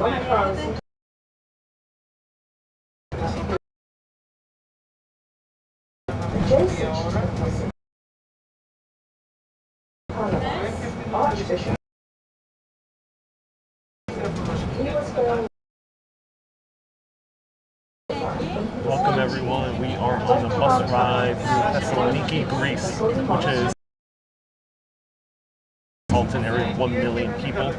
1,000 adjacent to the palace, Archbishop. He was going. Welcome everyone. We are on a bus ride through Thessaloniki, Greece, which is a metropolitan area of 1 million people.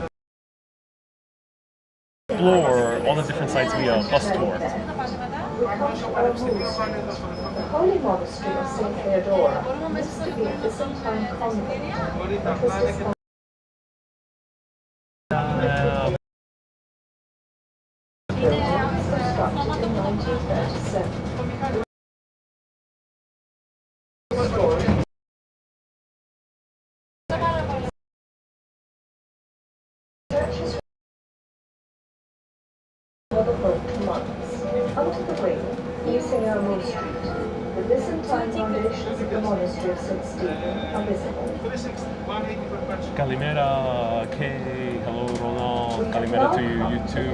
Explore all the different sites via bus tour. We come to Rotunda. The holy monastery of St. Theodora used to be a Byzantine convent that was dismantled. Constructed in 1937. Churches were devoted to monks. Under the wing, facing Elmo Street, the Byzantine foundations of the monastery of St. Stephen are visible. Kalimera, Kay, hello Ronald, Kalimera to you too.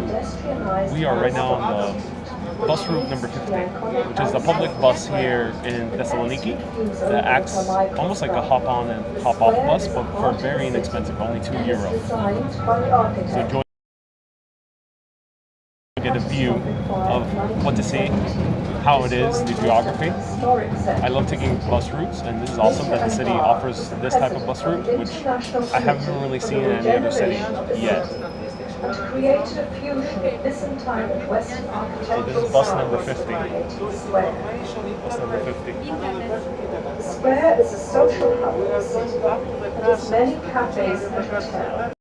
We are right now on the bus route number 50, which is the public bus here in Thessaloniki that acts almost like a hop-on and hop-off bus, but for very inexpensive, only €2. So join to get a view of what to see, how it is, the geography. I love taking bus routes, and this is awesome that the city offers this type of bus route, which I haven't really seen in any other city yet. And created a fusion of Byzantine and Western architectural. So this is bus number 50. Bus number 50. The square is a social hub of the city. It has many cafes and hotels.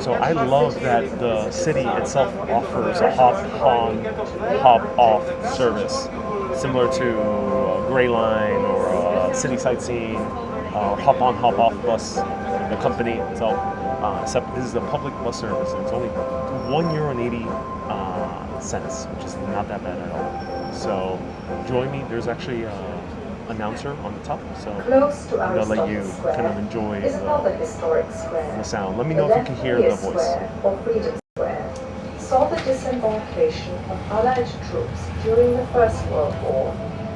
So I love that the city itself offers a hop-on, hop-off service, similar to Grey Line or City Sightseeing, or hop-on, hop-off bus, the company itself. Except this is the public bus service. It's only €1.80, which is not that bad at all. So join me. There's actually an announcer on the top, so I'm gonna let you kind of enjoy the sound. Let me know if you can hear the voice. Saw the disembarkation of Allied troops during the First World War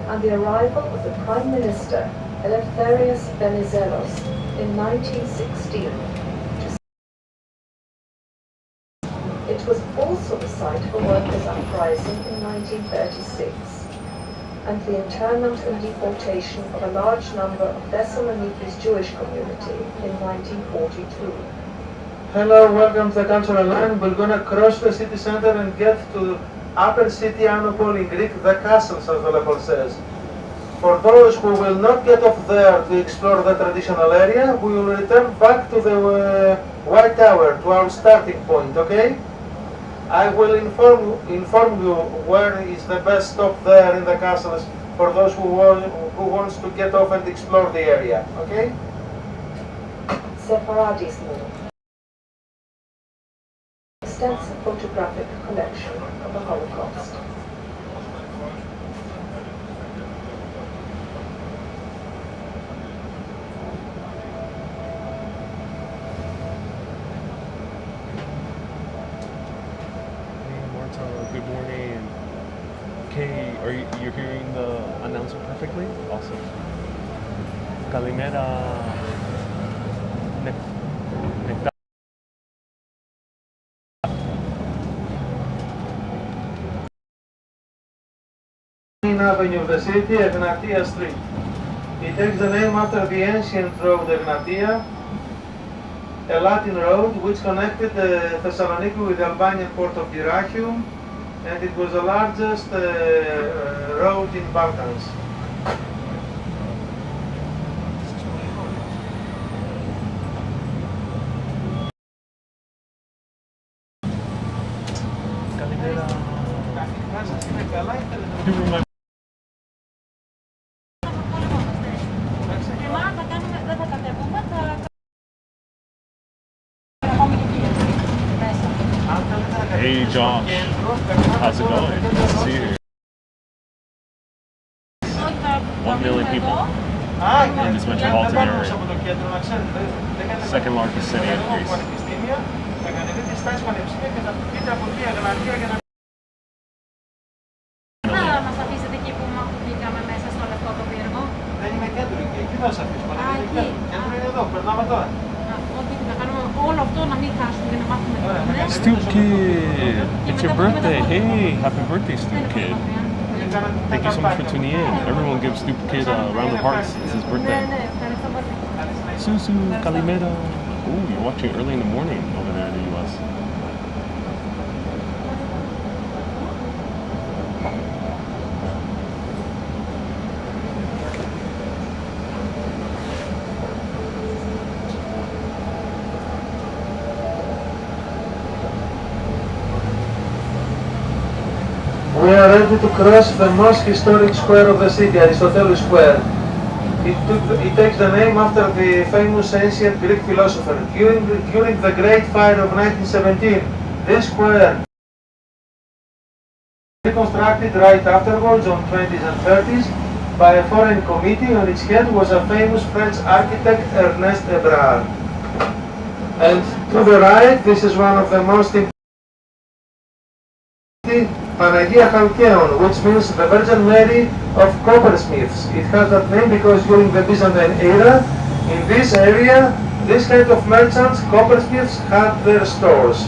and the arrival of the Prime Minister Eleftherios Venizelos in 1916. It was also the site of a workers' uprising in 1936, and the internment and deportation of a large number of Thessaloniki's Jewish community in 1942. Hello, welcome to the cultural line. We're going to cross the city center and get to Upper City Anopol in Greek, the castle, as the local says. For those who will not get off there to explore the traditional area, we will return back to the White Tower, to our starting point, okay? I will inform you where is the best stop there in the castles for those who wants to get off and explore the area, okay? Sepharadism. Extensive photographic collection of the Holocaust. Good morning. Kay, you're hearing the announcer perfectly? Awesome. Kalimera. Main avenue of the city, Egnatia Street. It takes the name after the ancient road Egnatia, a Latin road which connected Thessaloniki with the Albanian port of Dyrrhachium, and it was the largest road in Balkans. Do you remember? Hey Josh, how's it going? Nice to see you. 1 million people in this metropolitan area. Second largest city in Greece. Θα κατεβείτε στα πανεπιστήμια και θα πείτε από μία γραμματεία για να... Θα μας αφήσετε εκεί που μπήκαμε μέσα στο λευκό το πύργο. Δεν είναι κέντρο εκεί θα σας αφήσουμε. Κέντρο είναι εδώ, περνάμε τώρα. Ότι θα κάνουμε όλο αυτό να μην χάσουμε και να μάθουμε τι είναι. Stoop Kid, it's your birthday. Hey, happy birthday, Stoop Kid. Thank you so much for tuning in. Everyone gives Stoop Kid a round of hearts. It's his birthday. Ευχαριστώ πολύ. Susu, Kalimera. Ooh, you're watching early in the morning over there in the US. We are ready to cross the most historic square of the city, Aristotle Square. It takes the name after the famous ancient Greek philosopher. During the Great Fire of 1917, this square was reconstructed right afterwards on 20s and 30s by a foreign committee. On its head was a famous French architect, Ernest Ebrard. And to the right, this is one of the most important Panagia Chalkeon, which means the Virgin Mary of coppersmiths. It has that name because during the Byzantine era, in this area, this kind of merchants, coppersmiths, had their stores.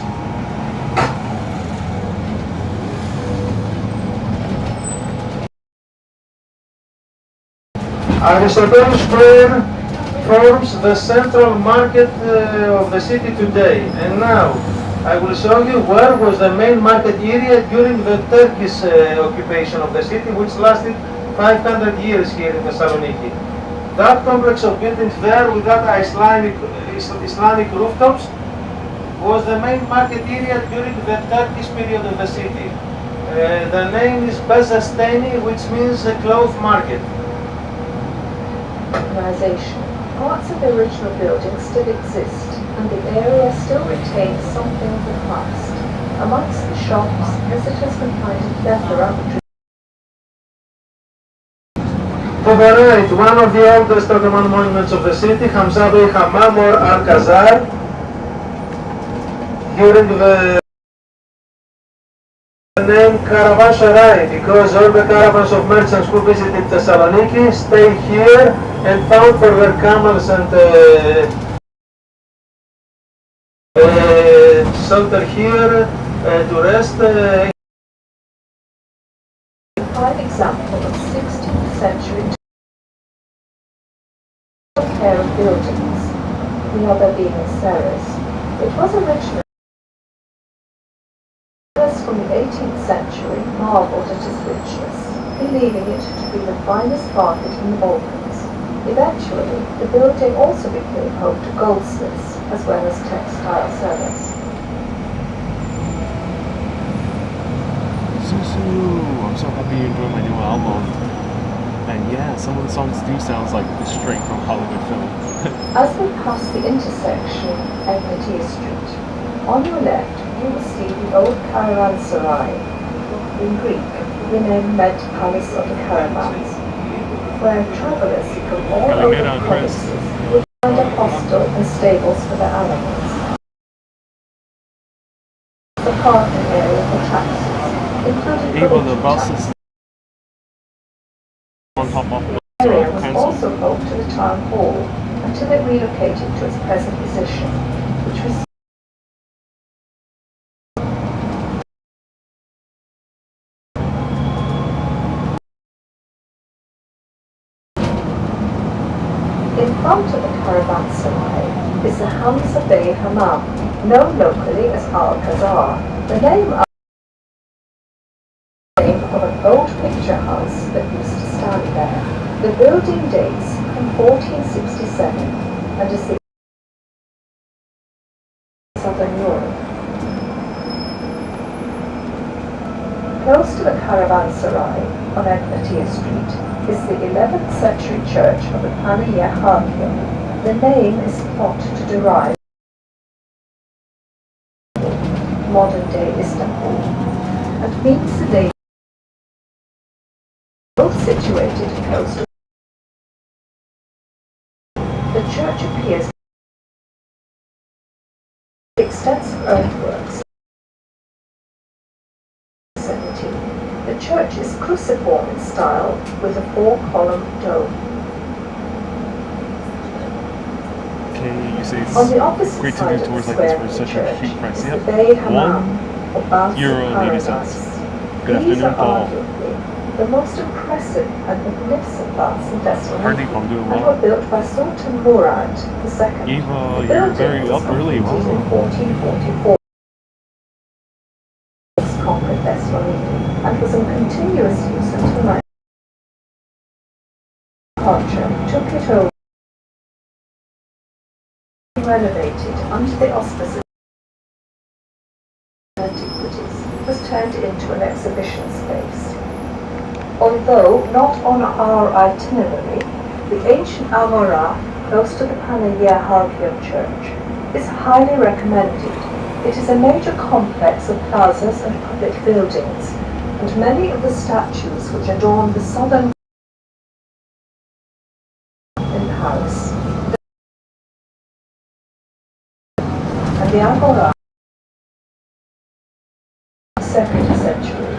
Aristotle Square forms the central market of the city today. And now, I will show you where was the main market area during the Turkish occupation of the city, which lasted 500 years here in Thessaloniki. That complex of buildings there with that Islamic rooftops was the main market area during the Turkish period of the city. The name is Byzantine, which means a cloth market. Organization. Parts of the original building still exist, and the area still retains something of the past. Amongst the shops, visitors can find a plethora of To the right, one of the oldest Ottoman monuments of the city, Hamza Bey Hammam or Al-Kazar. During the name Caravanserai, because all the caravans of merchants who visited Thessaloniki stayed here and found for their camels and shelter here to rest. prime example of 16th century pair of buildings, the other being Serres. It was originally from the 18th century marveled at its richness, believing it to be the finest market in the Balkans. Eventually, the building also became home to goldsmiths as well as textile sellers. Susu, I'm so happy you enjoyed my new album. And yeah, some of the songs do sound like straight from Hollywood films. As we pass the intersection of Eptapyrgio Street, on your left you will see the old caravanserai, in Greek renamed Med Palace of the Caravans, where travellers from all over the provinces would find a hostel and stables for their animals. The parking area for taxis, including Able the buses on top of the the area was also home to the town hall until it relocated to its present position, which was in front of the caravanserai is the Hamza Bey Hammam, known locally as Al-Kazar. The name of an old picture house that used to stand there. The building dates from 1467 and is the Southern Europe. Close to the caravanserai on Eptapyrgio Street is the 11th century church of the Panagia Chalkeon. The name is thought to derive from modern-day Istanbul and means the name both situated close to the church appears extensive earthworks. The church is cruciform in style with a 4-column dome. Okay, you say it's On the opposite great to side do of the tours like square this of for the such a church cheap price. is the Yep. Bay Hammam, or baths €1 of 80 paradise. cents. Good These afternoon are to all. arguably the most impressive and magnificent baths in Hardly Thessaloniki I'm doing and were well. built by Sultan Murad II. Eva, The you're building very was up early. completed in Wow. 1444. Conquered Thessaloniki and was in continuous use until 19 departure took it over, renovated under the auspices of antiquities, was turned into an exhibition space. Although not on our itinerary, the ancient Almora, close to the Panagia Halkion Church, is highly recommended. It is a major complex of plazas and public buildings, and many of the statues which adorn the southern in Paris and the Agora, 2nd century,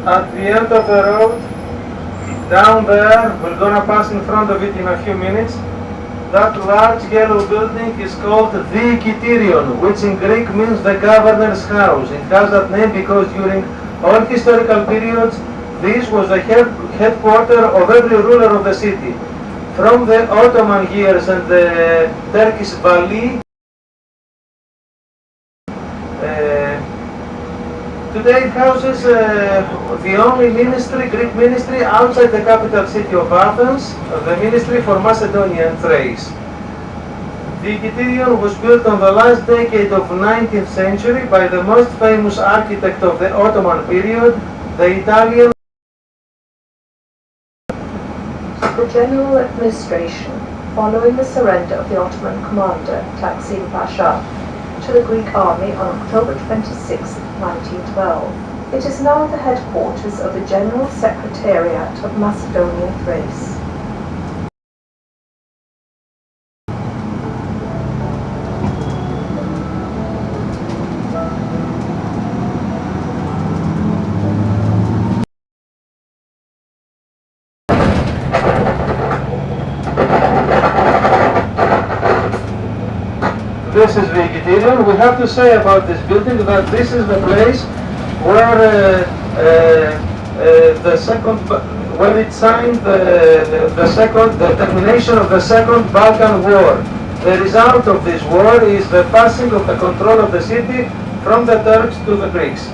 At the end of the road, down there, we're gonna pass in front of it in a few minutes. That large yellow building is called the Eptapyrgio, which in Greek means the governor's house. It has that name because during all historical periods, this was the headquarters of every ruler of the city. From the Ottoman years and the Turkish Valley, today it houses the only ministry, Greek ministry, outside the capital city of Athens, the Ministry for Macedonia and Thrace. The Eptapyrgio was built on the last decade of 19th century by the most famous architect of the Ottoman period, the Italian. The general administration, following the surrender of the Ottoman commander Taksim Pasha to the Greek army on October 26, 1912. It is now the headquarters of the General Secretariat of Macedonia Thrace. This is the Eptapyrgio. We have to say about this building that this is the place where when it signed the termination of the Second Balkan War. The result of this war is the passing of the control of the city from the Turks to the Greeks.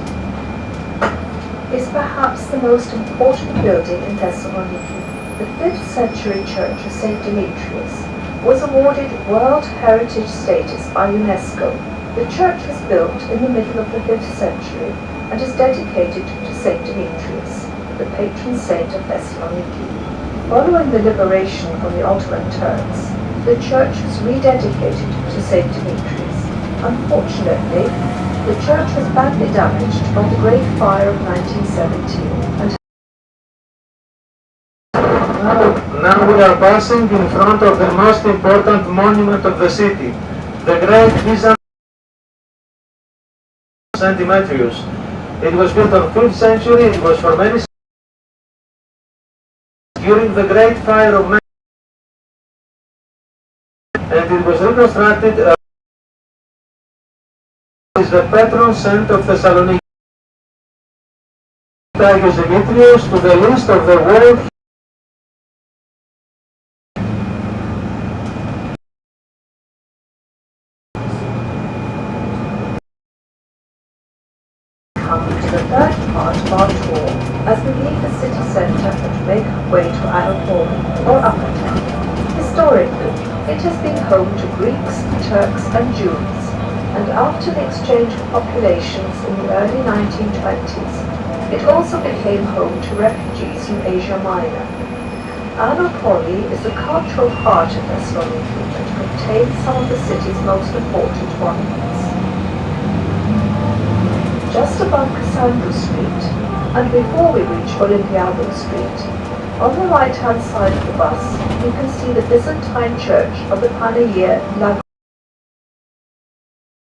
Is perhaps the most important building in Thessaloniki. The 5th century church of St. Demetrius was awarded World Heritage status by UNESCO. The church was built in the middle of the 5th century and is dedicated to St. Demetrius, the patron saint of Thessaloniki. Following the liberation from the Ottoman Turks, the church was rededicated to St. Demetrius. Unfortunately, the church was badly damaged by the Great Fire of 1917 and Now we are passing in front of the most important monument of the city, the great Byzantine St. Demetrius. It was built on 5th century. It was for many during the Great Fire of 1917, and it was reconstructed as the patron saint of Thessaloniki. Demetrius to the list of the world to the third part of our tour as we leave the city centre and make our way to Alpor or Upper Town. Historically, it has been home to Greeks, Turks and Jews, and after the exchange of populations in the early 1920s, it also became home to refugees from Asia Minor. Anopoli is the cultural heart of Thessaloniki and contains some of the city's most important monuments. Just above Cassandra Street, and before we reach Olympiado Street, On the right-hand side of the bus, you can see the Byzantine church of the Panagia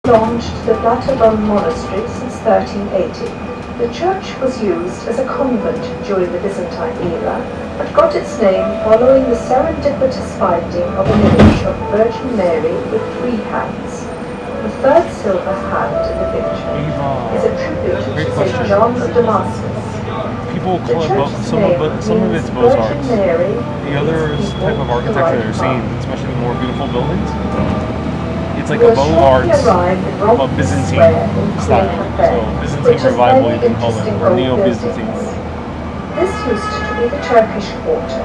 belonged to the Eptapyrgio monastery since 1380. The church was used as a convent during the Byzantine era and got its name following the serendipitous finding of an image of Virgin Mary with 3 hands. The third silver hand in the picture is a tribute to St. John of Damascus. People The call it church's some name of it's means Virgin mosaics. Mary The other leads people type of to the architecture right they're path. seeing, especially the more beautiful buildings, it's like We a are Beaux shortly Arts arrived in of Rotunda Byzantine Square in style. Cafe, So which Byzantine has revival, you many can call it, interesting or old Neo-Byzantine. buildings. This used to be the Turkish quarter,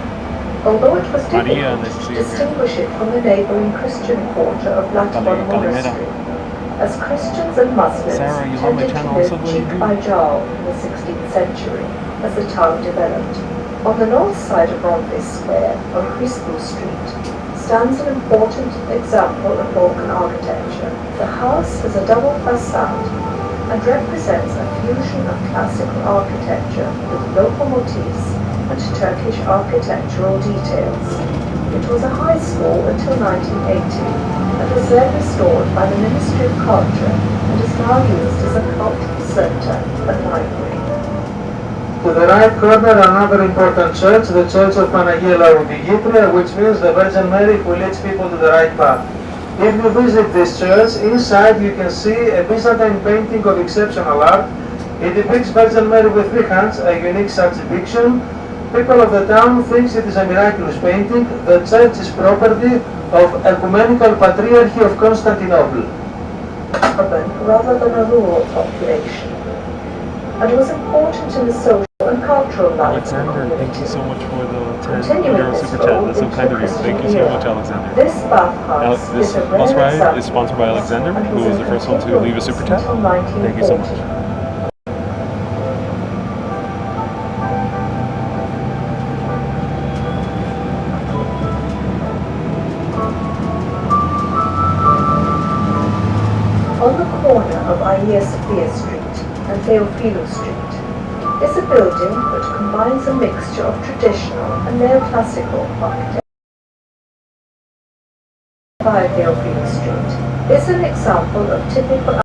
although it was Maria, difficult nice to to see you here. distinguish it from the neighboring Christian quarter of Latibon Monastery, as Christians and Muslims Sarah, you love my tended to channel, live so glad you cheek do. by jowl in the 16th century as the town developed. On the north side of Rotunda Square, on Christu Street, stands an important example of Balkan architecture. The house has a double facade and represents a fusion of classical architecture with local motifs and Turkish architectural details. It was a high school until 1980 and was then restored by the Ministry of Culture and is now used as a cultural centre and library. To the right corner, another important church, the Church of Panagia Laodicea, which means the Virgin Mary who leads people to the right path. If you visit this church, inside you can see a Byzantine painting of exceptional art. It depicts Virgin Mary with 3 hands, a unique such depiction. People of the town think it is a miraculous painting. The church is property of Ecumenical Patriarchy of Constantinople. Urban rather than a rural population, and was important in the social and cultural life of the Alexander, thank you community. so much for the Continuing €10 this super chat. role That's so into kind the of you. Christian Thank you so era. much, Alexander. This bathhouse This is a bus rare ride example is sponsored by Alexander, and who was was in the first one to leave a super chat. until Thank you so 1940. much. On the corner of Hagia Sophia Street and Theophilou Street is a building which combines a mixture of traditional and neoclassical architecture. By Theophilou Street is an example of typical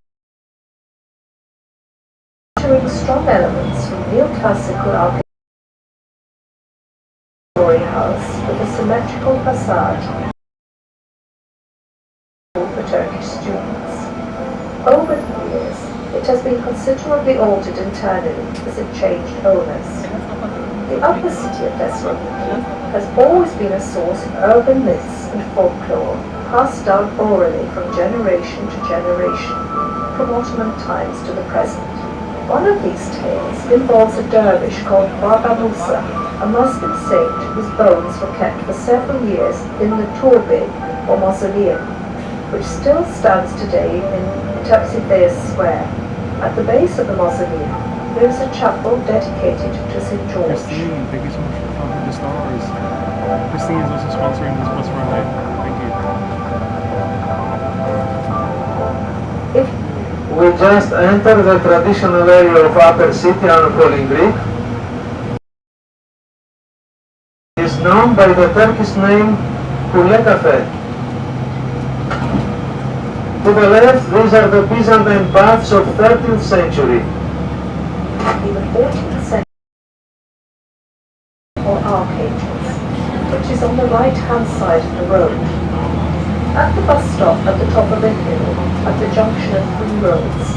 featuring strong elements from neoclassical architecture. Story house with a symmetrical facade for Turkish students. Over the years, it has been considerably altered internally as it changed owners. The upper city of Thessaloniki has always been a source of urban myths and folklore, passed down orally from generation to generation, from Ottoman times to the present. One of these tales involves a dervish called Baba Musa, a Muslim saint whose bones were kept for several years in the Turbe, or mausoleum, which still stands today in Eptapyrgio Square. At the base of the mausoleum, there is a chapel dedicated to St. George. Christine, thank you so much for following the stars. Christine is also sponsoring this bus ride. Thank you. If We just entered the traditional area of Upper City Anatol in Greek. It is known by the Turkish name Kule Cafe. To the left, these are the Byzantine baths of 13th century. in the 14th century, or archangels, which is on the right-hand side of the road. At the bus stop at the top of the hill, at the junction of 3 roads,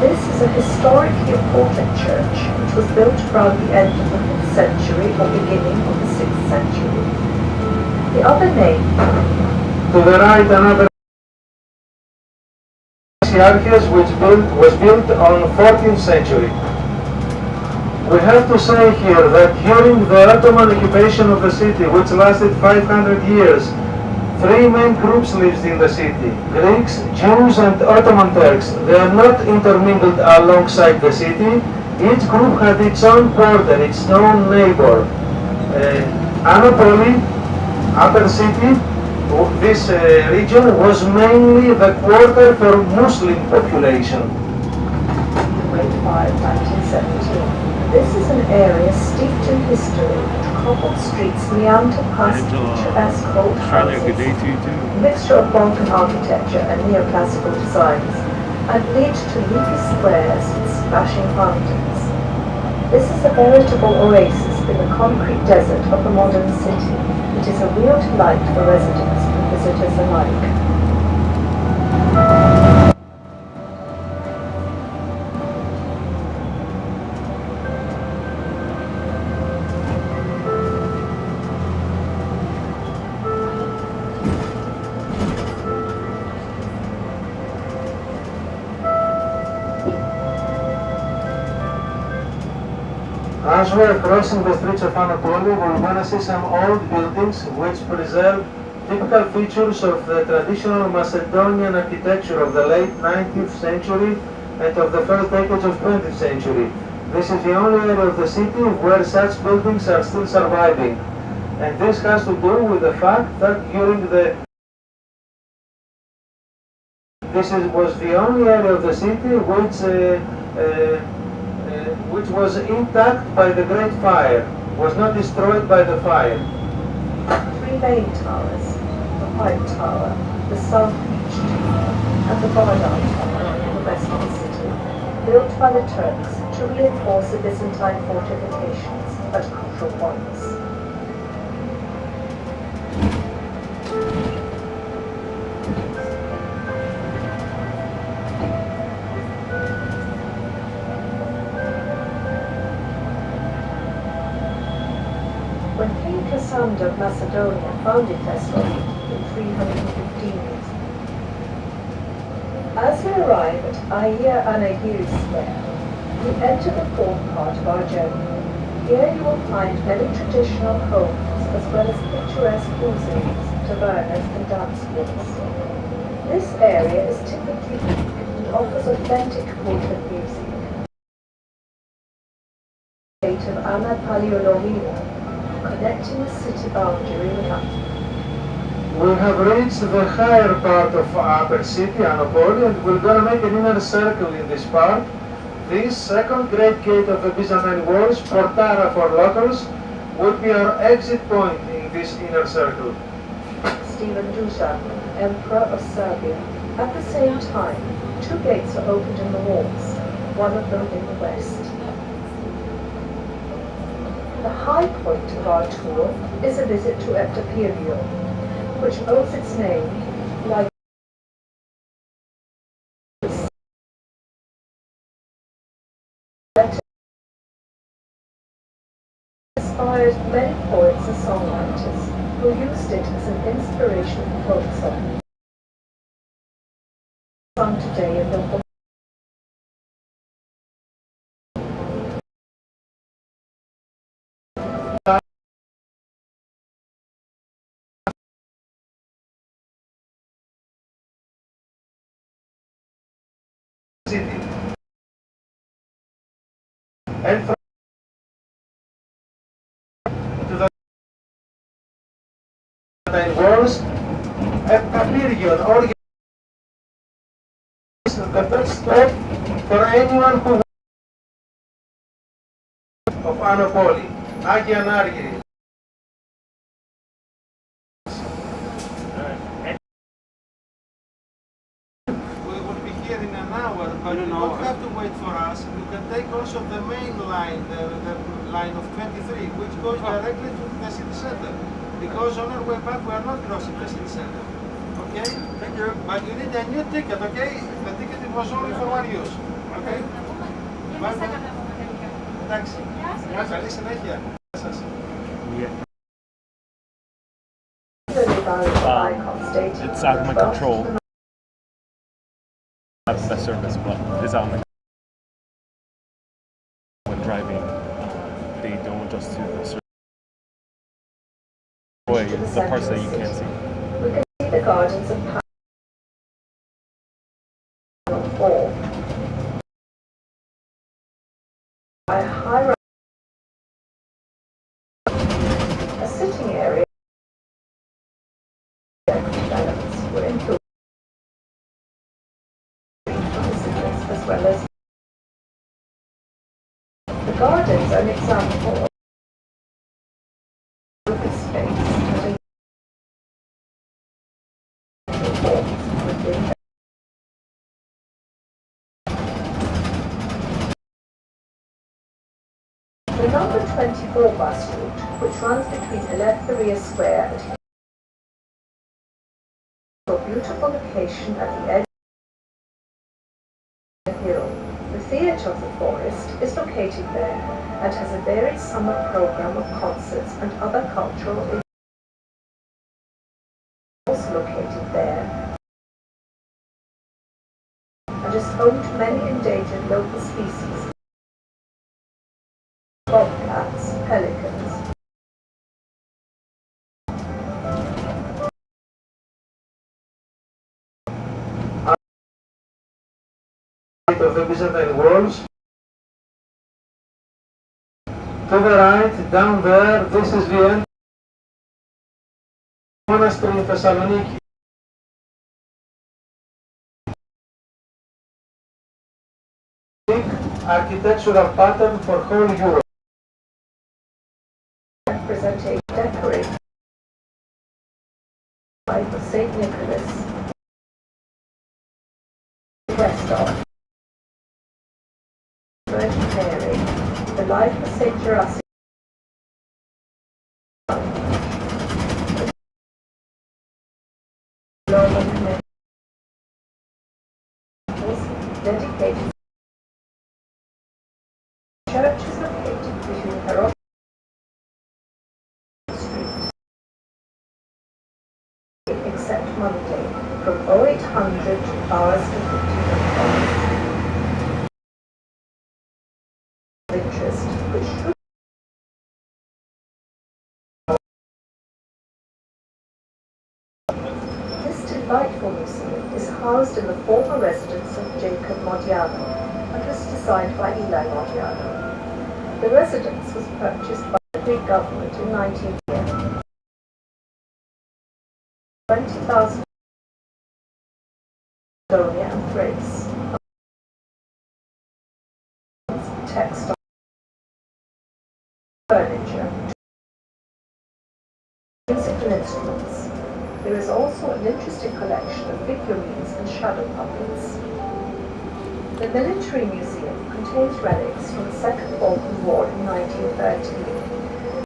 this is a historically important church which was built around the end of the 5th century or beginning of the 6th century. The other name To the right, another Archias which was built on 14th century. We have to say here that during the Ottoman occupation of the city, which lasted 500 years, 3 main groups lived in the city: Greeks, Jews and Ottoman Turks. They are not intermingled alongside the city. Each group had its own quarter, its own neighbor. Anatoli, Upper City, this region was mainly the quarter for Muslim population. Grade 5, 1917. This is an area steeped in history. Cobbled streets meander past picturesque old Charlie, good day houses, to you too. mixture of Balkan architecture and neoclassical designs, and lead to leafy squares with splashing fountains. This is a veritable oasis in the concrete desert of the modern city. It is a real delight for residents and visitors alike. As we are crossing the streets of Anatolia, we're going to see some old buildings which preserve typical features of the traditional Macedonian architecture of the late 19th century and of the first decades of 20th century. This is the only area of the city where such buildings are still surviving. And this has to do with the fact that was the only area of the city which was intact by the Great Fire, was not destroyed by the fire. Three main towers, the White Tower, the South Beach Tower, and the Borodai Tower in the west of the city, built by the Turks to reinforce the Byzantine fortifications at crucial points. When King Cassander of Macedonia founded Thessaloniki in 315, as we arrive at Aia Anagiri Square, we enter the fourth part of our journey. Here you will find many traditional homes as well as picturesque museums, tavernas and dance halls. This area is typically Greek and offers authentic food and music. The gate of Eptapyrgio, connecting the city boundary with Athens. We have reached the higher part of Upper City, Anatolia, and we're going to make an inner circle in this part. This second great gate of the Byzantine walls, Portara for locals, would be our exit point in this inner circle. Stephen Dusan, Emperor of Serbia. At the same time, two gates are opened in the walls, one of them in the west. The high point of our tour is a visit to Eptapyrgio, which owes its name, like inspired many poets and songwriters who used it as an inspiration for folk song. Sung today in the City. And from to the Byzantine walls, Eptapyrgio is the best stop for anyone who of Anapoli, Agia Nargiri. We will be here in an hour, but you don't have to wait for us. You can take also the main line, the line of 23, which goes directly to the city center. Because on our way back, we are not crossing the city center. Okay? Thank you. But you need a new ticket, okay? The ticket it was only for one use. Okay? Bye-bye. Εντάξει. Καλή συνέχεια. Σας. It's out of my control. Not the best service, but it's out of my control. When driving, they don't adjust to the service. The parts that you can't see. We can see the gardens of Hall. By a high a sitting area elements were included for visitors as well as the gardens are an example of open space having forms within. The number 24 bus route, which runs between Eptapyrgio Square and a beautiful location at the edge of the hill. The Theatre of the Forest is located there and has a varied summer program of concerts and other cultural events. Also located there and is home to many endangered local species: bobcats, pelicans. Of the Byzantine walls. To the right, down there, this is the end monastery in Thessaloniki. Architectural pattern for whole Europe. Representation decorated by St. Nicholas, west of Virgin Mary, the life of St. Jurassic, dedicated. The church is located between Rotunda Street, except Monday, from 0800 hours to 15 hours. Interest, which should this delightful museum is housed in the former residence of Jacob Modiano and was designed by Eli Modiano. The residence was purchased by the Greek government in 1910. 20,000 Macedonia and Thrace. Textile, furniture, musical instruments. There is also an interesting collection of figurines and shadow puppets. The Military Museum contains relics from the Second Balkan War in 1913,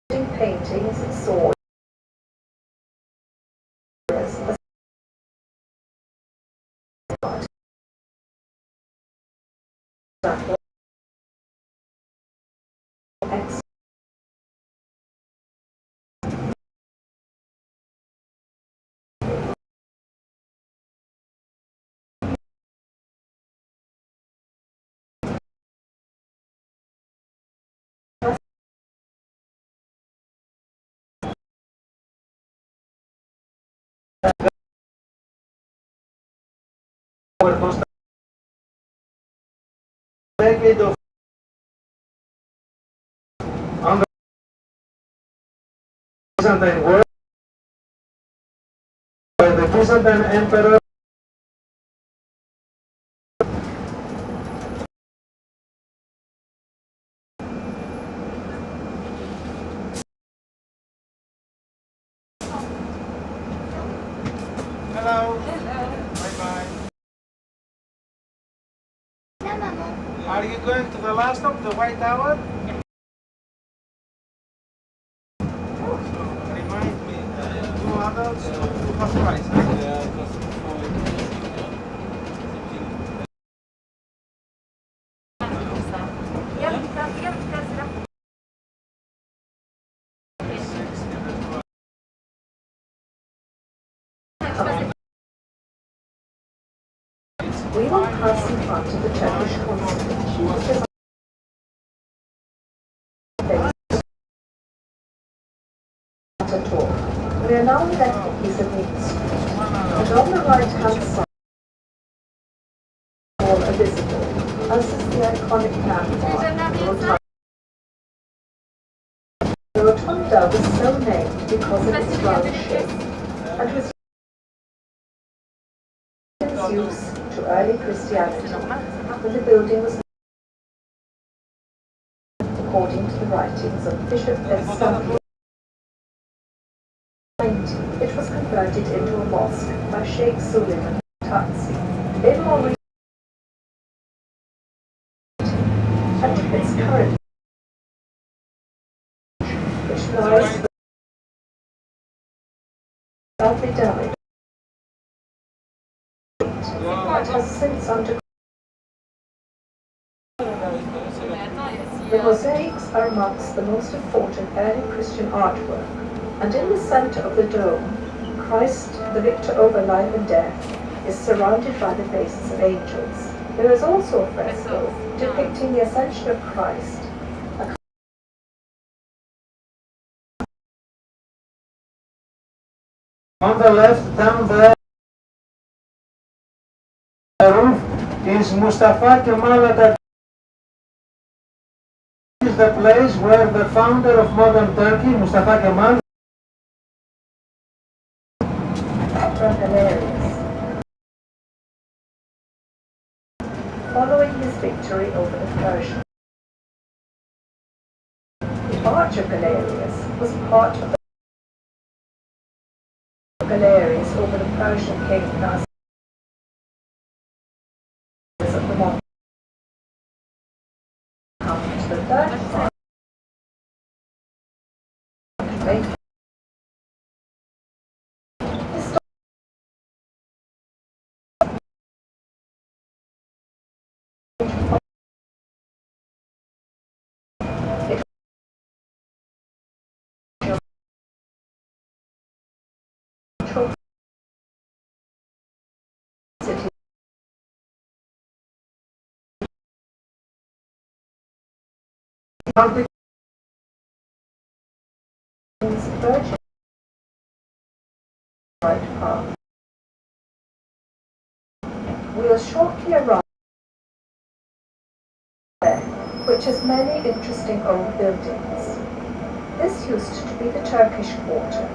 including paintings, swords, Decade of under Byzantine world by the Byzantine Emperor. Hello. Bye-bye. Are you going to the last stop, the White Tower? Remind me, 2 adults, 2 half price, huh? We will pass in front of the Turkish consulate, which is at a talk. We are now left a piece of Meat Street, and on the right-hand side, all are visible, as is the iconic landmark, the Rotunda. The Rotunda was so named because of its round shape, and was use to early Christianity, when the building was according to the writings of Bishop Thessaloniki. It was converted into a mosque by Sheikh Suleiman Tatsi. In more recent and its current, which lies badly damaged, but has since undergone. The mosaics are amongst the most important early Christian artwork, and in the center of the dome, Christ, the victor over life and death, is surrounded by the faces of angels. There is also a fresco depicting the ascension of Christ. On the left, down there, the roof is Mustafa Kemal Atatürk. This is the place where the founder of modern Turkey, Mustafa Kemal, Galerius. Following his victory over the Persians, the arch of Galerius was part of the Galerius over the Persian king Nasir of the modern. The third part Virgin right path. We will shortly arrive there, which has many interesting old buildings. This used to be the Turkish quarter,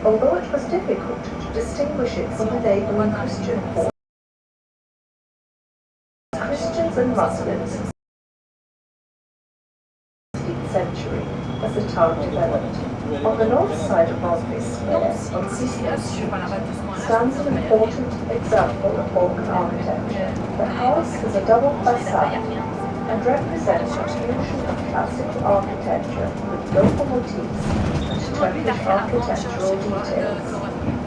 although it was difficult to distinguish it from the neighboring Christian quarter. Christians and Muslims in the 16th century as the town developed. On the north side of Mosby Square, on Sistine Street, stands an important example of Balkan architecture. The house has a double facade and represents a fusion of classical architecture with local motifs and Turkish architectural details.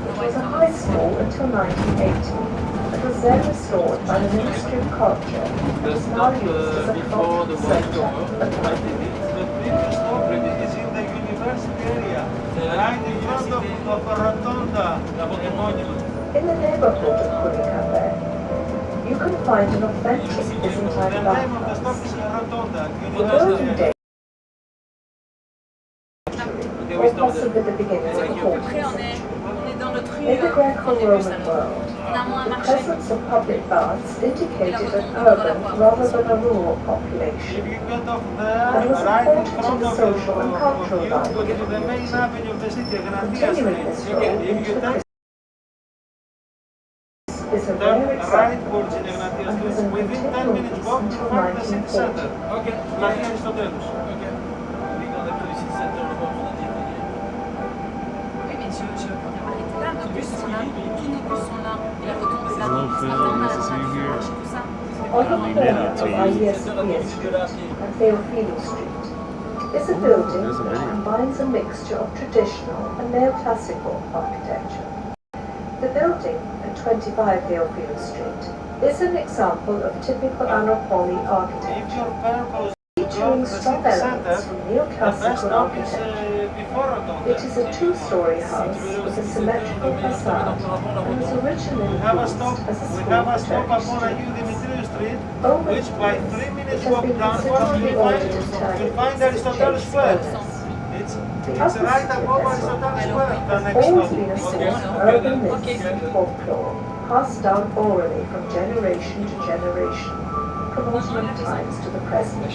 It was a high school until 1980, but was then restored by the Ministry of Culture and is now used as a cultural centre. Right in front of Rotunda. In the neighborhood of Kuli Cafe, you can find an authentic Byzantine bathhouse. The building date or possibly the beginning of the 14th century. In the Greco-Roman world, the presence of public baths indicated an urban rather than a rural population, and was important in the social and cultural life of the community. Continuing this role into the is a rare example and was in continual use until 1940. Hello, Phil. Nice to see you here. On the corner of Hagia Sophia Street and Theophilus Street is a building that combines a mixture of traditional and neoclassical architecture. The building at 25 Theophilus Street is an example of typical Anopoli architecture, featuring strong elements from neoclassical architecture. It is a two-story house with a symmetrical facade and was originally used as a school for Turkish students. Over the years, it has been considerably altered and turned into changed owners. The upper street has always been a source of urban myths and folklore, passed down orally from generation to generation, from Ottoman times to the present.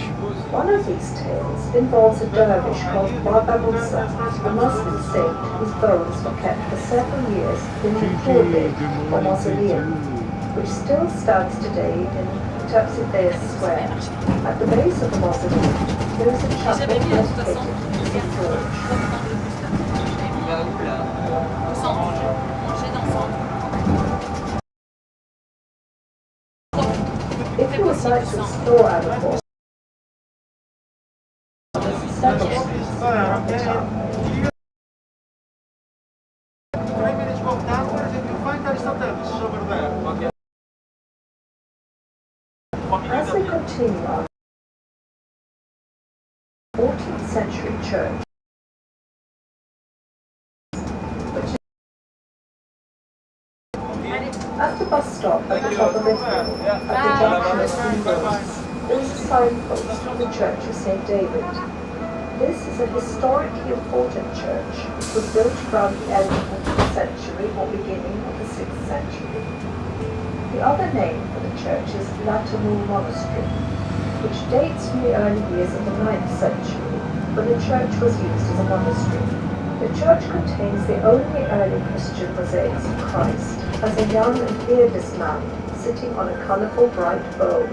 One of these tales involves a dervish called Baba Musa, a Muslim saint whose bones were kept for several years in the Turbe, or mausoleum, which still stands today in Eptapyrgio Square. At the base of the mausoleum There is a chapel dedicated to St. George. If you would like to explore Anapole, there's several streets around the town. 3 minutes walk downwards and you'll find Aristotle. This is over there. Okay. As we continue our 14th century church, which is at the bus stop at the top of the hill, at the junction of three roads, there is a signpost of the Church of St. David. This is a historically important church. It was built around the end of the century or beginning of the 6th century. The other name for the church is Latinul Monastery, which dates from the early years of the 9th century, when the church was used as a monastery. The church contains the only early Christian mosaics of Christ as a young and beardless man sitting on a colourful bright bow,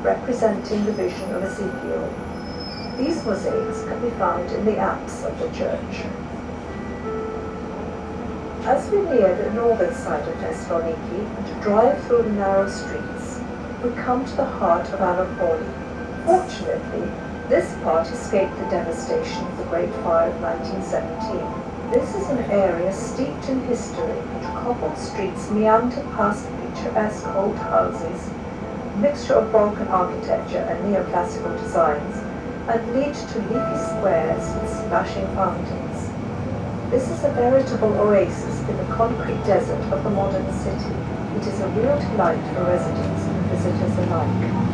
representing the vision of Ezekiel. These mosaics can be found in the apse of the church. As we near the northern side of Thessaloniki and drive through the narrow streets, we come to the heart of Anapoli. Fortunately, this part escaped the devastation of the Great Fire of 1917. This is an area steeped in history, and cobbled streets meander past picturesque old houses, a mixture of Balkan architecture and neoclassical designs, and lead to leafy squares with splashing fountains. This is a veritable oasis in the concrete desert of the modern city. It is a real delight for residents and visitors alike.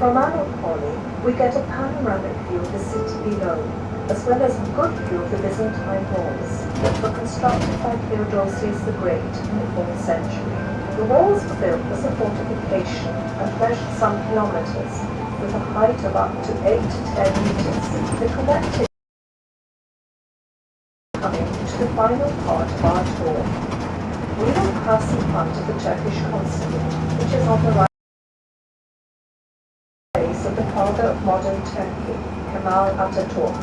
From Anapoli, we get a panoramic view of the city below, as well as a good view of the Byzantine walls that were constructed by Theodosius the Great in the 4th century. The walls were built as a fortification and measured some kilometers, with a height of up to 8 to 10 meters. The collective coming to the final part of our tour. We will pass in front of the Turkish consulate, which is on the right of the father of modern Turkey, Kemal Atatürk.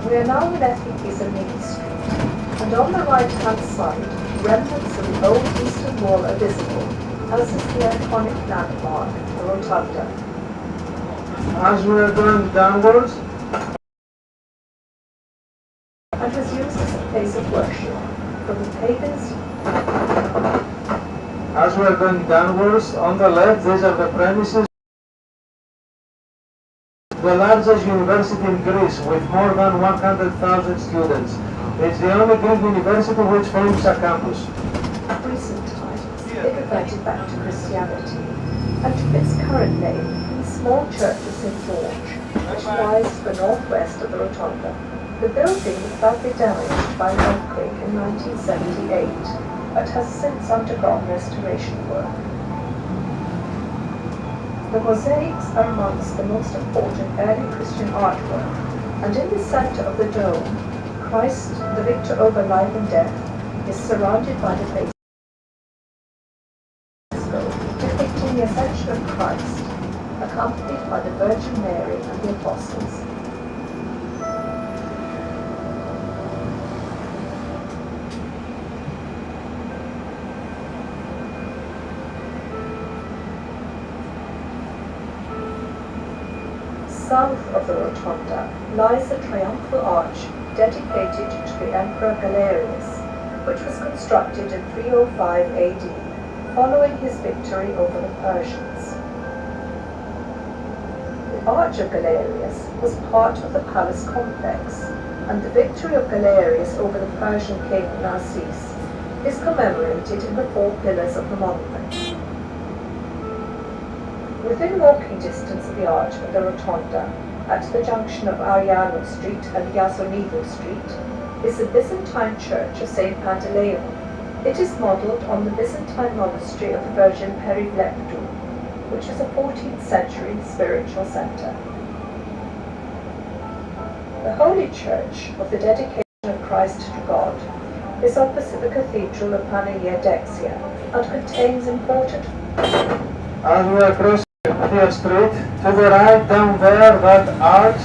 We are now in Eptapyrgio Street, and on the right-hand side, remnants of the old eastern wall are visible, as is the iconic landmark, the Rotunda. As we are going downwards, and was used as a place of worship from the pagans. as we are going downwards, on the left, these are the premises. The largest university in Greece with more than 100,000 students. It's the only Greek university which forms a campus. Recent times, it reverted back to Christianity, and took its current name from the small church of St. George, which lies to the northwest of the Rotunda. The building was badly damaged by an earthquake in 1978, but has since undergone restoration work. The mosaics are amongst the most important early Christian artwork, and in the center of the dome, Christ, the victor over life and death, is surrounded by the face depicting the ascension of Christ, accompanied by the Virgin Mary and the Apostles. South of the Rotunda lies the triumphal arch dedicated to the Emperor Galerius, which was constructed in 305 AD, following his victory over the Persians. The Arch of Galerius was part of the palace complex, and the victory of Galerius over the Persian king Narses is commemorated in the 4 pillars of the monument. Within walking distance of the arch of the Rotunda, at the junction of Ariano Street and Jasonivo Street, is the Byzantine Church of St. Pantaleon. It is modelled on the Byzantine monastery of the Virgin Perivleptu, which is a 14th century spiritual centre. The Holy Church of the Dedication of Christ to God is opposite the Cathedral of Panagia Dexia and contains important... As we are crossing the street, to the right down there, that arch,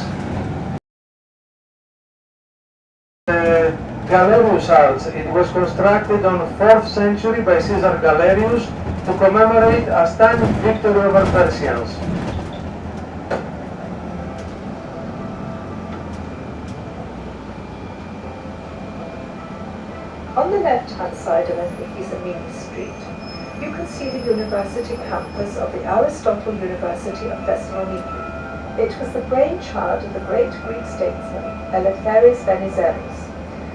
the Galerius Arch. It was constructed on the 4th century by Caesar Galerius to commemorate a standing victory over Persians. On the left-hand side of Eptapyrgio Street, you can see the university campus of the Aristotle University of Thessaloniki. It was the brainchild of the great Greek statesman Eleftheris Venizelos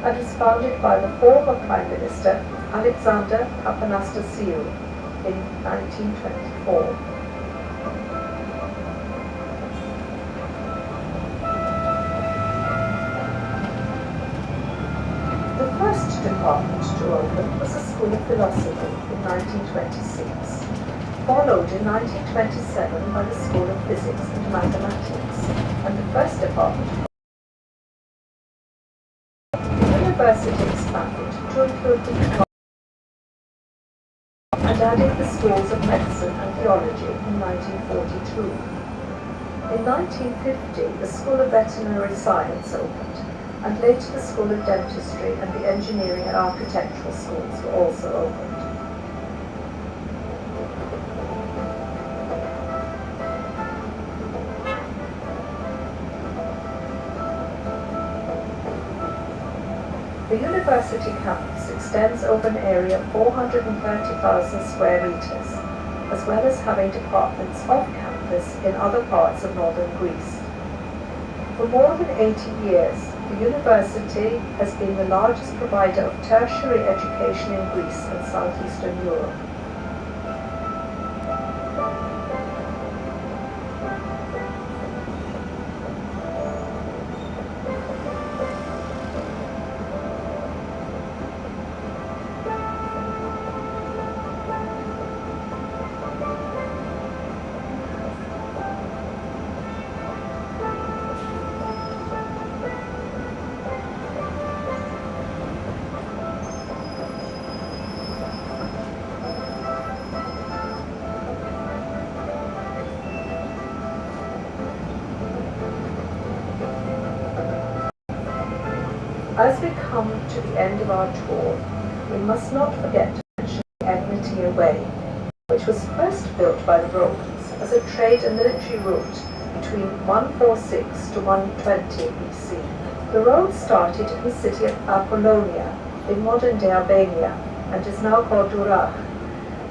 and was founded by the former Prime Minister Alexander Papanastasiou in 1924. The first department to open was the School of Philosophy in 1926, followed in 1927 by the School of Physics and Mathematics, and the first department. The university expanded to include the and added the schools of medicine and theology in 1942. In 1950, the School of Veterinary Science opened, and later the School of Dentistry and the Engineering and Architectural schools were also opened. The university campus extends over an area of 430,000 square metres, as well as having departments off campus in other parts of northern Greece. For more than 80 years, the university has been the largest provider of tertiary education in Greece and southeastern Europe. As we come to the end of our tour, we must not forget to mention the Egnatia Way, which was first built by the Romans as a trade and military route between 146 to 120 BC. The road started in the city of Apollonia in modern-day Albania and is now called Durrës,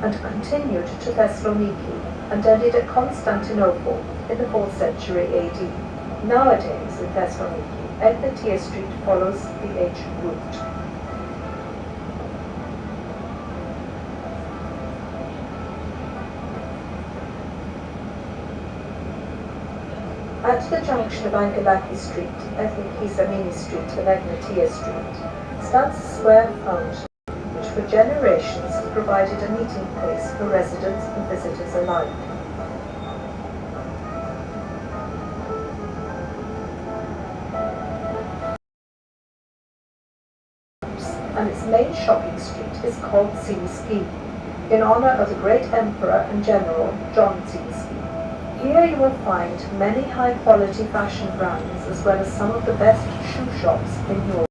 and continued to Thessaloniki and ended at Constantinople in the 4th century AD. Nowadays in Thessaloniki, Egnatia Street follows the H route. At the junction of Angelaki Street, Eptapyrgio Street and Egnatia Street stands a square fountain which for generations has provided a meeting place for residents and visitors alike. And its main shopping street is called Siliski, in honor of the great emperor and general John Siliski. Here you will find many high-quality fashion brands as well as some of the best shoe shops in Europe.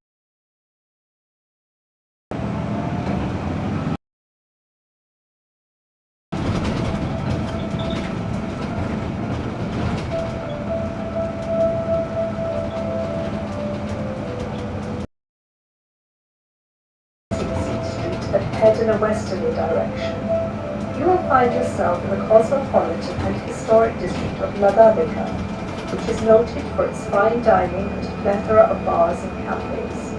Head in a westerly direction. You will find yourself in the cosmopolitan and historic district of Ladavika, which is noted for its fine dining and a plethora of bars and cafes.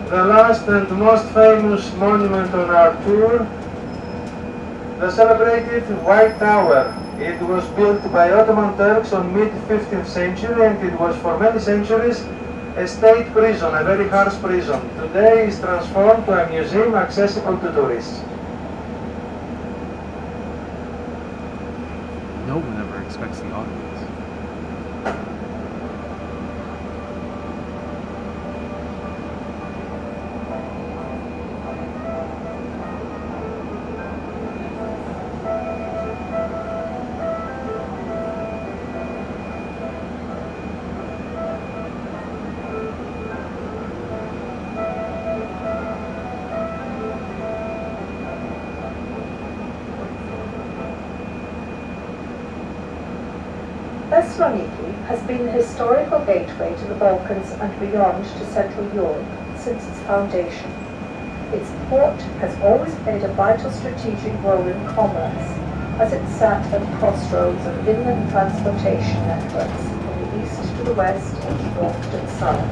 The last and most famous monument on our tour, the celebrated White Tower. It was built by Ottoman Turks on mid-15th century, and it was for many centuries a state prison, a very harsh prison. Today is transformed to a museum accessible to tourists. No one ever expects the audience. Thessaloniki has been the historical gateway to the Balkans and beyond to Central Europe since its foundation. Its port has always played a vital strategic role in commerce, as it sat at the crossroads of inland transportation networks from the east to the west and north to the south.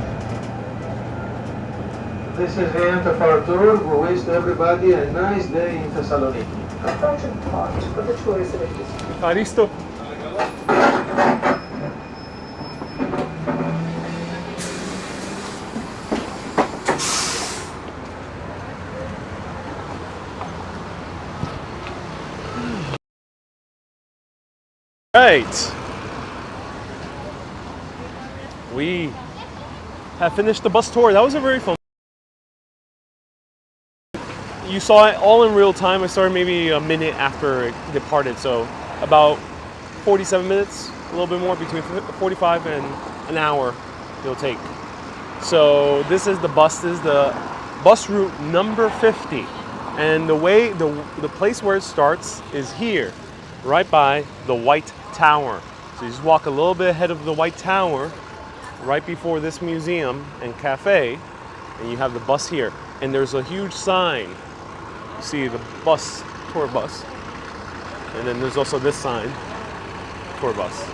This is the end of our tour. We wish everybody a nice day in Thessaloniki. Important part of the tourism industry. Aristo. Right. We have finished the bus tour. That was a very fun. You saw it all in real time. I started maybe a minute after it departed, so about 47 minutes, a little bit more, between 45 and an hour it'll take. So this is the bus. This is the bus route number 50, and the place where it starts is here, right by the White Tower. So you just walk a little bit ahead of the White Tower, right before this museum and cafe, and you have the bus here. And there's a huge sign. You see the bus, tour bus, and then there's also this sign, tour bus.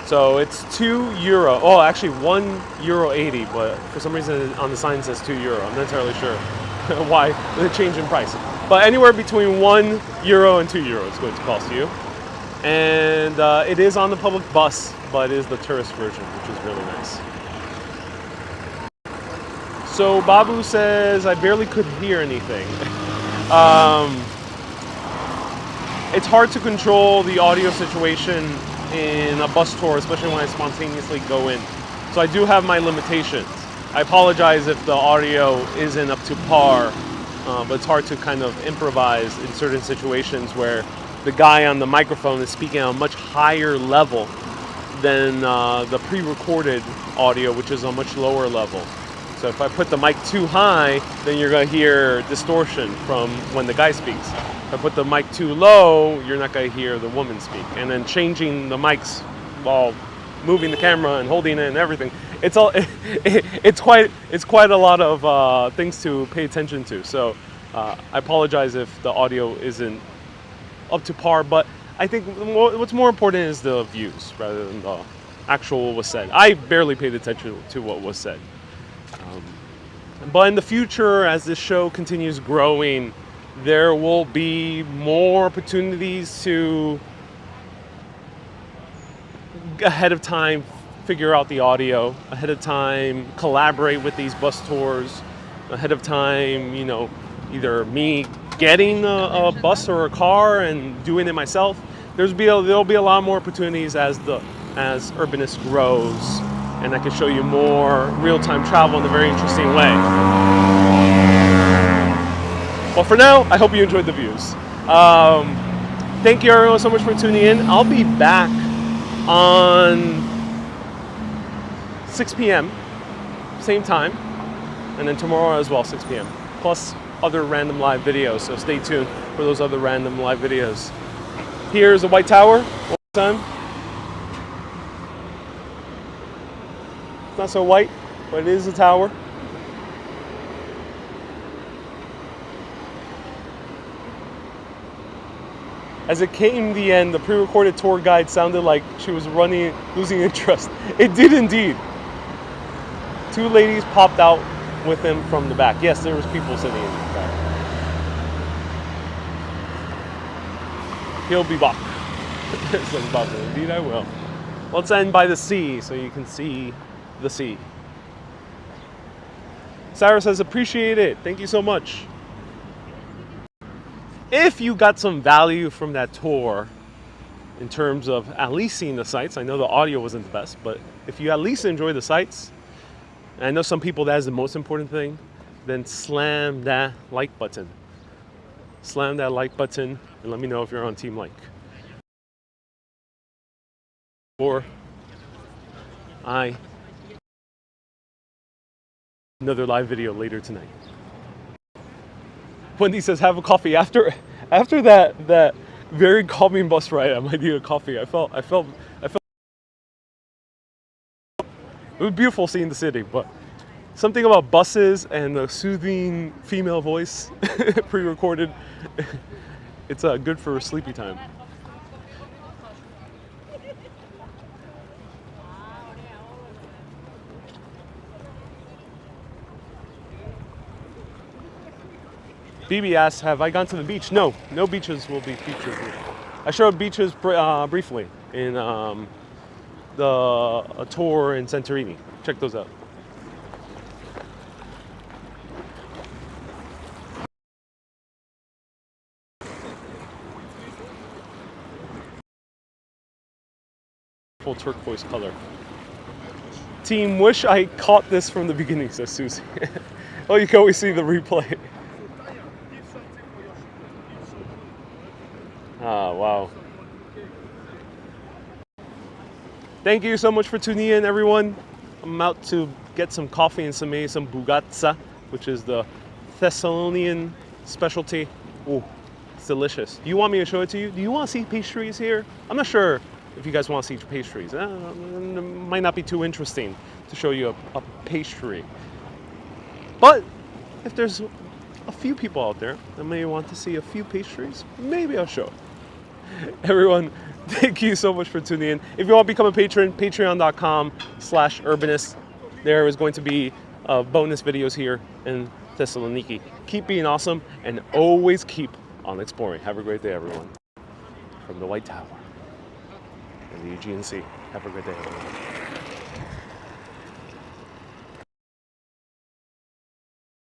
So it's €2. Oh, actually €1.80, but for some reason on the sign it says €2. I'm not entirely sure why the change in price. But anywhere between €1 and €2 is going to cost you. And it is on the public bus, but it is the tourist version, which is really nice. So Babu says, I barely could hear anything. It's hard to control the audio situation in a bus tour, especially when I spontaneously go in. So I do have my limitations. I apologize if the audio isn't up to par, but it's hard to kind of improvise in certain situations where the guy on the microphone is speaking at a much higher level than the pre-recorded audio, which is a much lower level. So if I put the mic too high, then you're going to hear distortion from when the guy speaks. If I put the mic too low, you're not going to hear the woman speak. And then changing the mics while moving the camera and holding it and everything, it's quite a lot of things to pay attention to. So I apologize if the audio isn't up to par, but I think what's more important is the views rather than the actual what was said. I barely paid attention to what was said. But in the future, as this show continues growing, there will be more opportunities to ahead of time figure out the audio, ahead of time collaborate with these bus tours, ahead of time, you know, either me getting a bus or a car and doing it myself. There'll be a lot more opportunities as Urbanist grows, and I can show you more real-time travel in a very interesting way. Well, for now, I hope you enjoyed the views. Thank you everyone so much for tuning in. I'll be back on 6 p.m. same time, and then tomorrow as well, 6 p.m. plus other random live videos, so stay tuned for those other random live videos. Here's the White Tower, one more time. It's not so white, but it is a tower. As it came to the end, the pre-recorded tour guide sounded like she was losing interest. It did indeed. 2 ladies popped out with him from the back. Yes, there was people sitting in the back. He'll be back. Says Baba. Indeed I will. Let's end by the sea so you can see the sea. Sarah says, appreciate it. Thank you so much. If you got some value from that tour in terms of at least seeing the sights, I know the audio wasn't the best, but if you at least enjoy the sights, and I know some people that is the most important thing, then slam that like button. Slam that like button and let me know if you're on Team Like. Or another live video later tonight. Wendy says, have a coffee. After that very calming bus ride, I might need a coffee. I felt it was beautiful seeing the city, but something about buses and the soothing female voice, pre-recorded, it's good for sleepy time. BB asks, have I gone to the beach? No beaches will be featured here. I showed beaches briefly in a tour in Santorini. Check those out. Full turquoise color. Team, wish I caught this from the beginning, says Susie. Oh, you can always see the replay. Ah, wow. Thank you so much for tuning in, everyone. I'm out to get some coffee and some bugatsa, which is the Thessalonian specialty. Oh, it's delicious. Do you want me to show it to you? Do you want to see pastries here? I'm not sure if you guys want to see pastries. It might not be too interesting to show you a pastry. But if there's a few people out there that may want to see a few pastries, maybe I'll show it. Everyone, thank you so much for tuning in. If you want to become a patron, patreon.com/Urbanist. There is going to be bonus videos here in Thessaloniki. Keep being awesome and always keep on exploring. Have a great day, everyone. From the White Tower and the Aegean Sea. Have a great day, everyone.